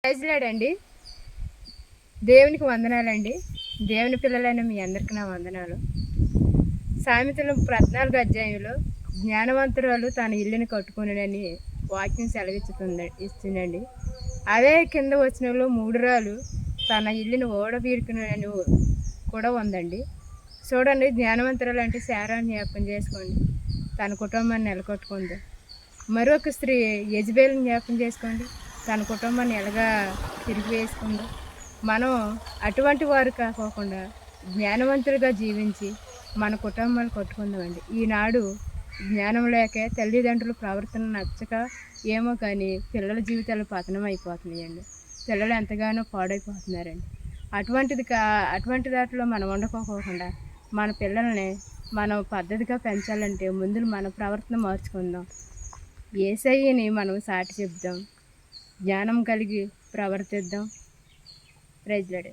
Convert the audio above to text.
ప్రైజ్లాడండి. దేవునికి వందనాలండి. దేవుని పిల్లలైన మీ అందరికీ నా వందనాలు. సామెతలు 14వ అధ్యాయంలో జ్ఞానవంతురాలు తన ఇల్లుని కట్టుకొనునని వాక్యం ఇస్తుందండి. అదే కింద వచనంలో మూఢురాలు తన ఇల్లుని ఓడబీరుకునని కూడా ఉందండి. చూడండి, జ్ఞానవంతురాలు అంటే శారాన్ని జ్ఞాపకం చేసుకోండి, తన కుటుంబాన్ని నెలకొట్టుకుంది. మరొక స్త్రీ యెజబేలుని జ్ఞాపకం చేసుకోండి, తన కుటుంబాన్ని ఎలాగా తిరిగి వేసుకుందో. మనం అటువంటి వారు కాకోకుండా జ్ఞానవంతులుగా జీవించి మన కుటుంబాలు కట్టుకుందామండి. ఈనాడు జ్ఞానం లేక తల్లిదండ్రుల ప్రవర్తన నచ్చక ఏమో కానీ పిల్లల జీవితాలు పతనం అయిపోతున్నాయండి. పిల్లలు ఎంతగానో పాడైపోతున్నారండి. అటువంటి దాంట్లో మనం వండుకోకుండా మన పిల్లల్ని మనం పద్ధతిగా పెంచాలంటే ముందు మన ప్రవర్తన మార్చుకుందాం. యేసయ్యని మనం సాటి చెప్దాం, జ్ఞానం కలిగి ప్రవర్తిద్దాం. Praise lord.